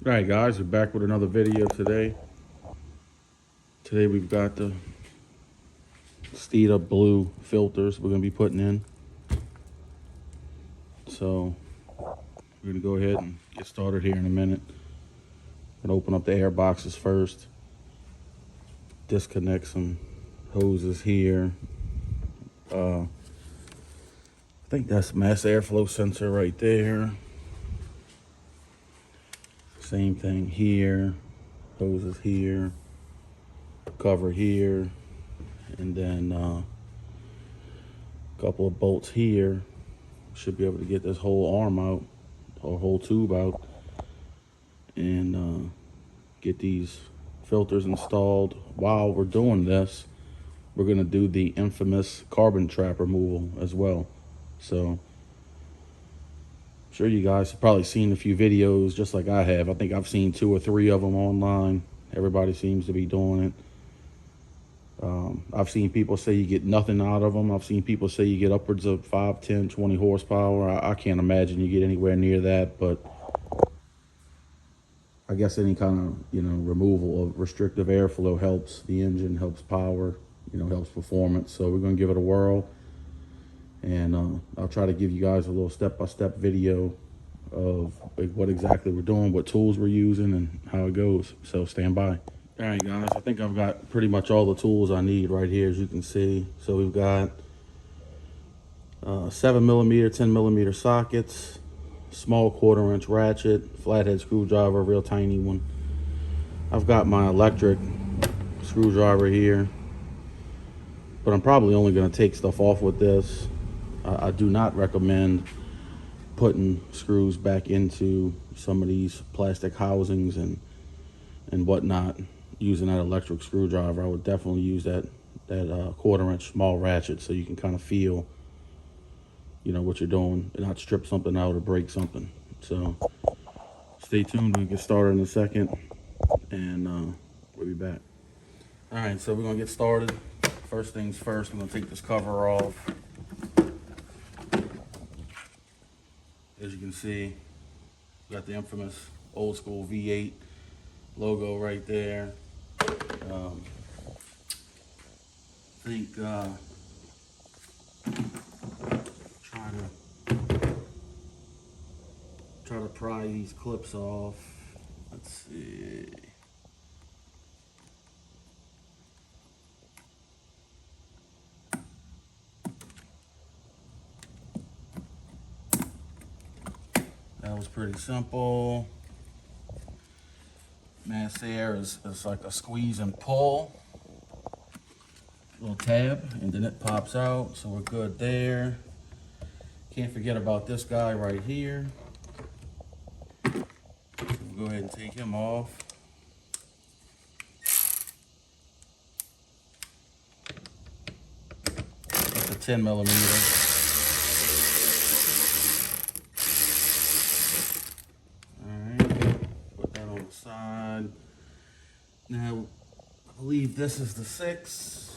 Alright guys, we're back with another video today. Today we've got the Steeda blue filters we're going to be putting in. So we're going to go ahead and get started here in a minute. I'm going to open up the air boxes first. Disconnect some hoses here. I think that's mass airflow sensor right there. Same thing here, hoses here, cover here, and then a couple of bolts here. Should be able to get this whole arm out, or whole tube out, and get these filters installed. While we're doing this, we're gonna do the infamous carbon trap removal as well. So sure, you guys have probably seen a few videos just like I have. I think I've seen 2 or 3 of them online. Everybody seems to be doing it. I've seen people say you get nothing out of them. I've seen people say you get upwards of 5, 10, 20 horsepower. I can't imagine you get anywhere near that, but I guess any kind of, removal of restrictive airflow helps the engine, helps power, helps performance. So we're going to give it a whirl. And I'll try to give you guys a little step-by-step video of what exactly we're doing, what tools we're using, and how it goes. So stand by. All right, guys, I think I've got pretty much all the tools I need right here, as you can see. So we've got 7mm, 10mm sockets, small 1/4" ratchet, flathead screwdriver, a real tiny one. I've got my electric screwdriver here, but I'm probably only going to take stuff off with this. I do not recommend putting screws back into some of these plastic housings and whatnot using that electric screwdriver. I would definitely use that 1/4" small ratchet, so you can kind of feel what you're doing and not strip something out or break something. So stay tuned. We'll get started in a second, and we'll be back. All right, so we're gonna get started. First things first, I'm gonna take this cover off. As you can see, got the infamous old school V8 logo right there. I think try to pry these clips off. Let's see. That was pretty simple. Mass air is like a squeeze and pull. Little tab, and then it pops out, so we're good there. Can't forget about this guy right here. So we'll go ahead and take him off. That's a 10mm. Side. Now, I believe this is the 6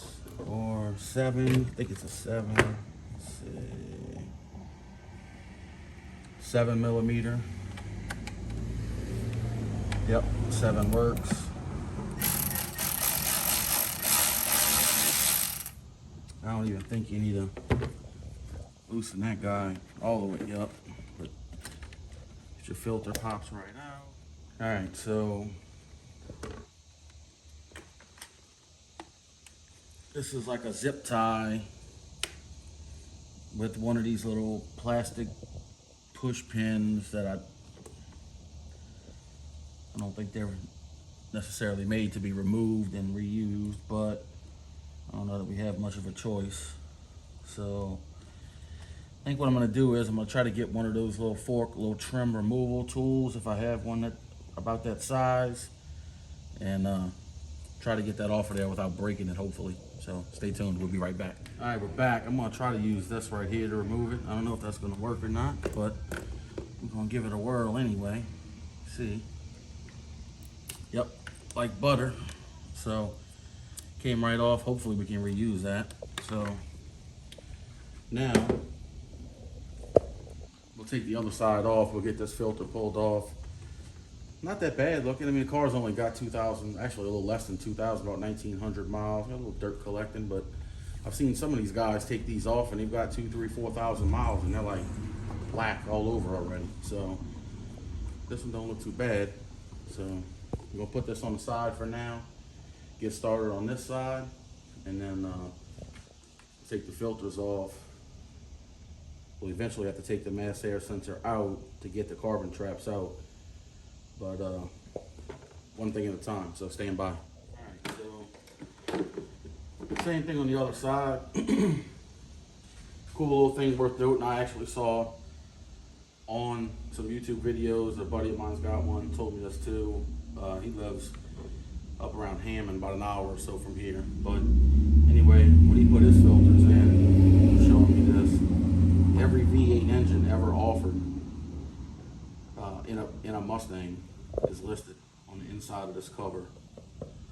or 7. I think it's a 7. Let's see. 7mm. Yep, 7 works. I don't even think you need to loosen that guy all the way up, but your filter pops right out. All right, so this is like a zip tie with one of these little plastic push pins that I don't think they're necessarily made to be removed and reused, but I don't know that we have much of a choice. So I think what I'm gonna do is I'm gonna try to get one of those little fork, little trim removal tools, if I have one that about that size, and try to get that off of there without breaking it, hopefully. So stay tuned, we'll be right back. All right, we're back. I'm gonna try to use this right here to remove it. I don't know if that's gonna work or not, but I'm gonna give it a whirl anyway. See? Yep, like butter. So came right off. Hopefully we can reuse that. So now we'll take the other side off. We'll get this filter pulled off. not that bad looking. I mean, the car's only got 2,000, actually a little less than 2,000, about 1,900 miles. Got a little dirt collecting, but I've seen some of these guys take these off and they've got 2, 3, 4,000 miles and they're like black all over already. So this one don't look too bad. So I'm gonna put this on the side for now, get started on this side, and then take the filters off. We'll eventually have to take the mass air sensor out to get the carbon traps out. But one thing at a time, so stand by. All right, so same thing on the other side. Cool little thing worth noting, I actually saw on some YouTube videos. A buddy of mine's got one, told me this too. He lives up around Hammond, about an hour or so from here. But anyway, when he put his filters in, he was showing me this. Every V8 engine ever offered in a Mustang is listed on the inside of this cover.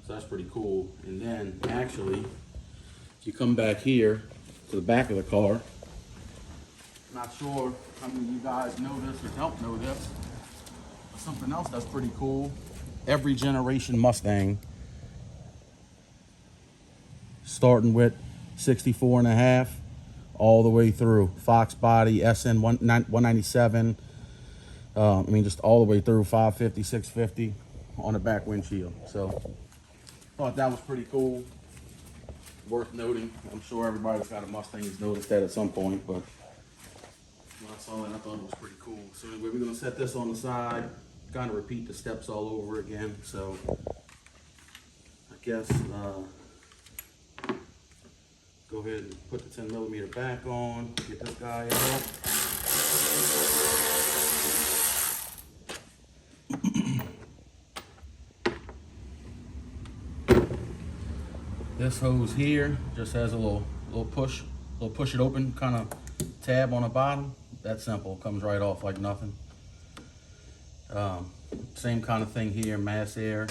So that's pretty cool. And then actually, if you come back here to the back of the car, not sure how many of you guys know this or don't know this, but something else that's pretty cool. Every generation Mustang, starting with 64.5 all the way through Fox body, SN 197, I mean just all the way through 550, 650 on the back windshield. So thought that was pretty cool, worth noting. I'm sure everybody that's got a Mustang has noticed that at some point, but when I saw that, I thought it was pretty cool. So anyway, we're gonna set this on the side, kind of repeat the steps all over again. So I guess go ahead and put the 10mm back on, get this guy out. This hose here just has a little push it open kind of tab on the bottom. That's simple, comes right off like nothing. Same kind of thing here, mass air.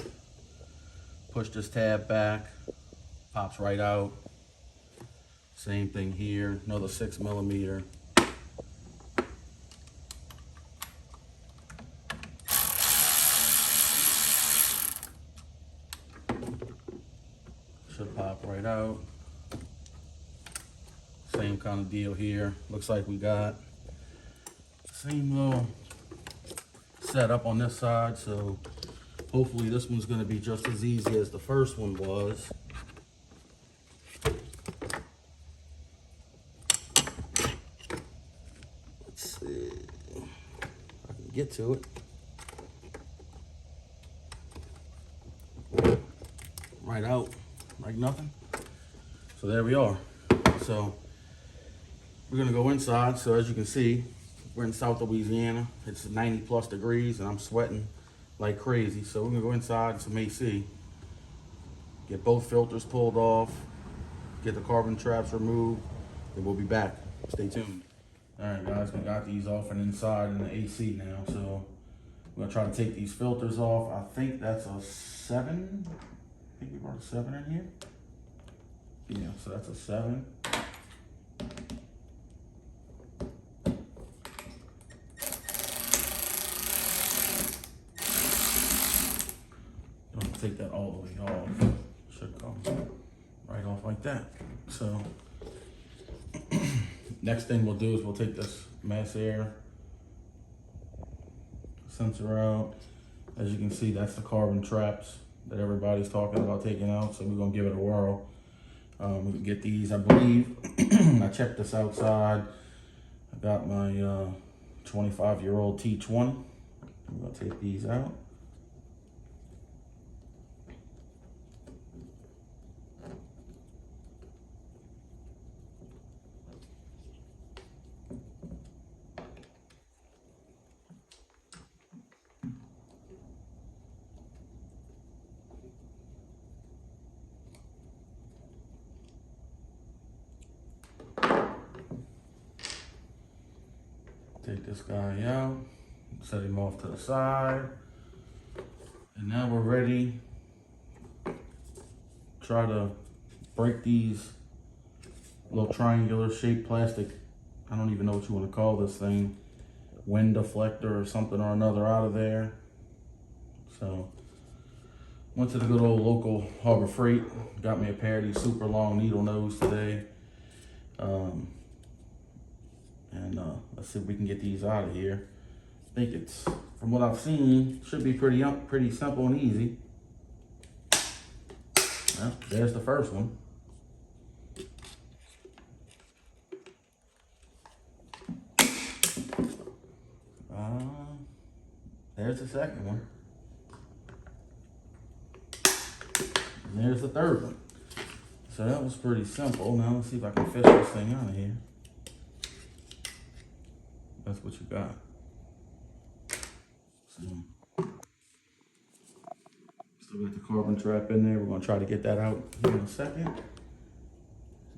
Push this tab back, pops right out. Same thing here, another 6mm. Should pop right out. Same kind of deal here. Looks like we got same little setup on this side, so hopefully this one's going to be just as easy as the first one was. Let's see if I can get to it. Right out like nothing. So there we are. So we're gonna go inside. So as you can see, we're in South Louisiana. It's 90+ degrees and I'm sweating like crazy. So we're gonna go inside in some AC, get both filters pulled off, get the carbon traps removed, and we'll be back. Stay tuned. All right, guys, we got these off and inside in the AC now. So we're gonna try to take these filters off. I think that's a 7. I think we brought a 7 in here. Yeah, so that's a 7. Don't take that all the way off. Should come right off like that. So next thing we'll do is we'll take this mass air sensor out. As you can see, that's the carbon traps that everybody's talking about taking out. So we're gonna give it a whirl. We can get these, I believe. I checked this outside. I got my 25-year-old T20. I'm gonna take these out. Take this guy out, set him off to the side. And now we're ready. Try to break these little triangular shaped plastic, I don't even know what you want to call this thing, wind deflector or something or another out of there. So went to the good old local Harbor Freight, got me a pair of these super long needle nose today. Let's see if we can get these out of here. I think it's, from what I've seen, should be pretty simple and easy. Well, there's the first one. There's the second one. And there's the third one. So that was pretty simple. Now let's see if I can fish this thing out of here. That's what you got. So, still got the carbon trap in there. We're gonna try to get that out here in a second.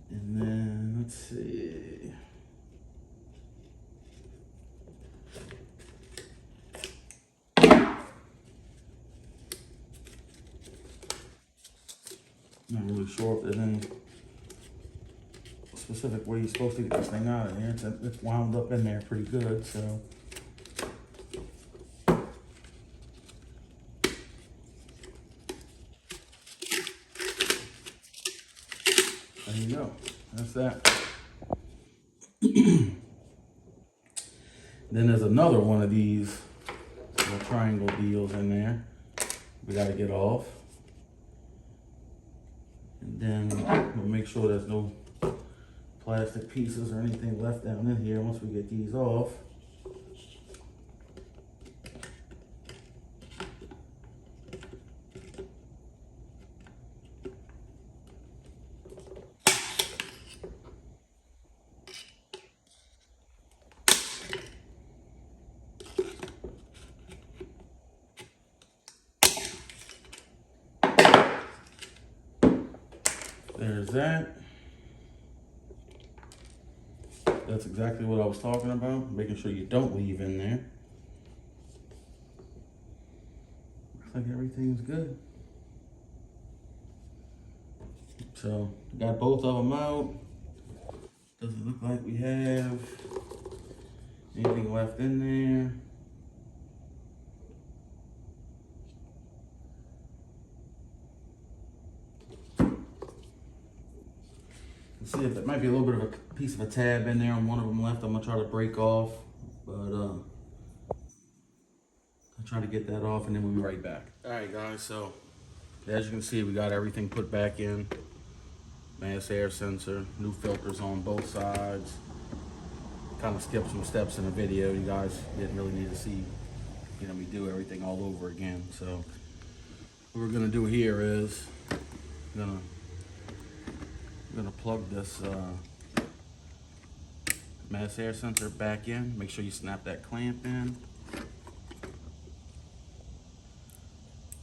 And then, let's see. Not really sure if there's any specific way you're supposed to get this thing out of here. It's wound up in there pretty good, so. There you go, that's that. Then there's another one of these little triangle deals in there we gotta get off. And then we'll make sure there's no plastic pieces or anything left down in here once we get these off. There's that. That's exactly what I was talking about, making sure you don't leave in there. Looks like everything's good. So, got both of them out. Doesn't look like we have anything left in there. See if there might be a little bit of a piece of a tab in there on one of them left. I'm gonna try to break off, but I'll try to get that off and then we'll be right back. All right, guys, so as you can see, we got everything put back in. Mass air sensor, new filters on both sides. Kind of skipped some steps in the video. You guys didn't really need to see, me do everything all over again. So what we're gonna do here is I'm gonna plug this mass air sensor back in. Make sure you snap that clamp in.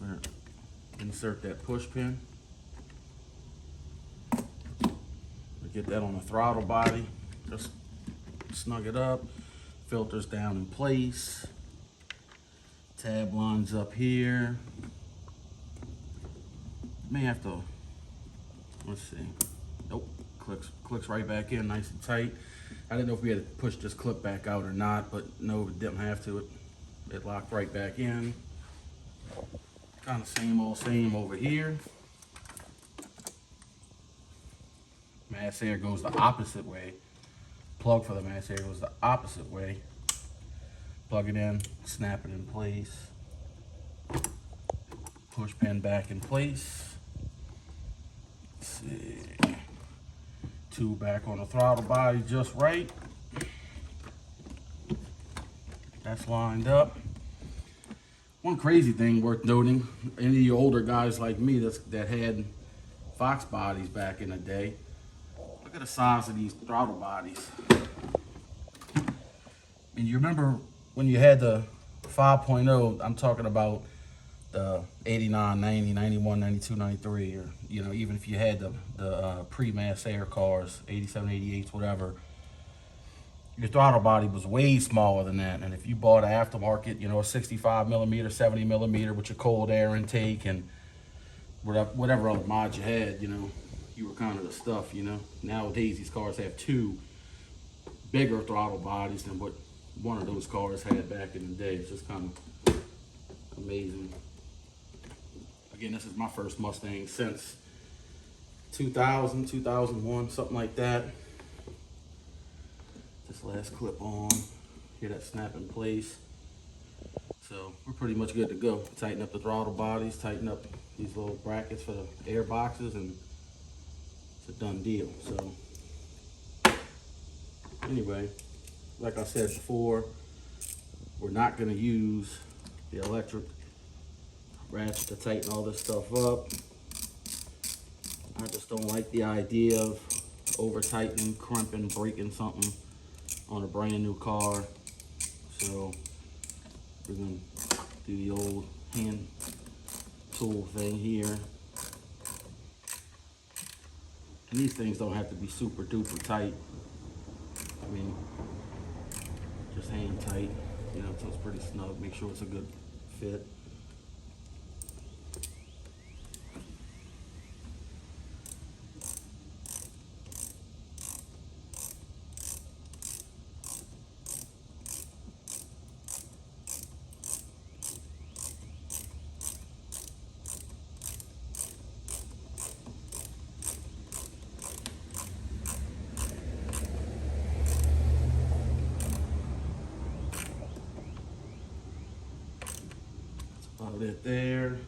We're gonna insert that push pin. We get that on the throttle body. Just snug it up. Filters down in place. Tab lines up here. May have to, let's see. Nope, clicks right back in nice and tight. I didn't know if we had to push this clip back out or not, but no, we didn't have to. It locked right back in. Kind of same old same over here. Mass air goes the opposite way. Plug for the mass air goes the opposite way. Plug it in, snap it in place. Push pin back in place. Let's see. Two back on the throttle body just right. That's lined up. One crazy thing worth noting, any of you older guys like me that had Fox bodies back in the day, look at the size of these throttle bodies. And you remember when you had the 5.0, I'm talking about the 89, 90, 91, 92, 93, or even if you had the pre-mass air cars, 87, 88s, whatever, your throttle body was way smaller than that. And if you bought an aftermarket, a 65 millimeter, 70 millimeter with your cold air intake and whatever other mods you had, you were kind of the stuff, Nowadays, these cars have two bigger throttle bodies than what one of those cars had back in the day. It's just kind of amazing. Again, this is my first Mustang since 2000, 2001, something like that. This last clip on, hear that snap in place. So we're pretty much good to go. Tighten up the throttle bodies, tighten up these little brackets for the air boxes, and it's a done deal. So anyway, like I said before, we're not gonna use the electric ratchet to tighten all this stuff up. I just don't like the idea of over tightening, crimping, breaking something on a brand new car. So we're gonna do the old hand tool thing here. And these things don't have to be super duper tight. I mean, just hand tight, you know, so it's pretty snug. Make sure it's a good fit. About it there.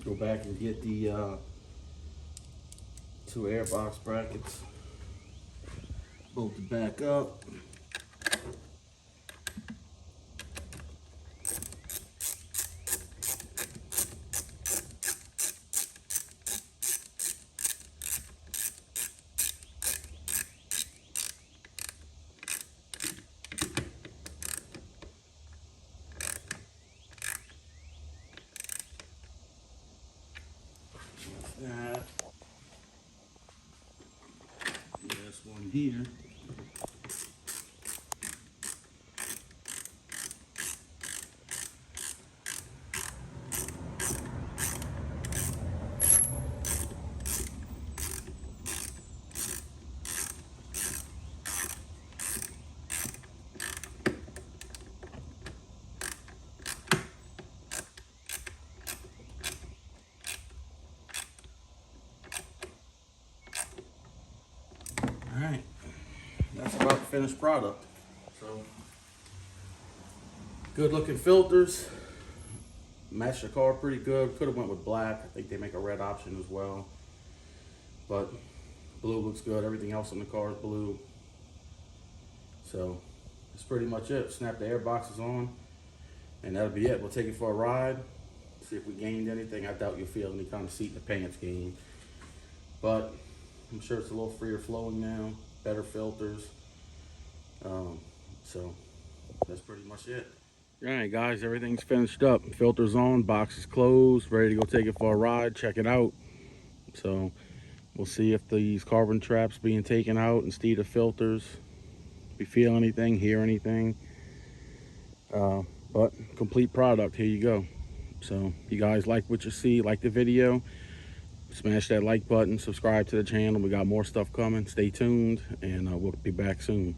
Go back and get the 2 air box brackets bolted back up. That. This one here. All right, that's about the finished product. So, good looking filters, match the car pretty good. Could have went with black. I think they make a red option as well, but blue looks good. Everything else in the car is blue. So that's pretty much it. Snap the air boxes on, and that'll be it. We'll take it for a ride, see if we gained anything. I doubt you'll feel any kind of seat in the pants gain, but I'm sure it's a little freer flowing now, better filters. So that's pretty much it. All right, guys, everything's finished up. Filters on, box is closed, ready to go take it for a ride, check it out. So we'll see if these carbon traps being taken out and Steeda filters, if we feel anything, hear anything. But complete product, here you go. So if you guys like what you see, like the video, smash that like button, subscribe to the channel. We got more stuff coming. Stay tuned, and we'll be back soon.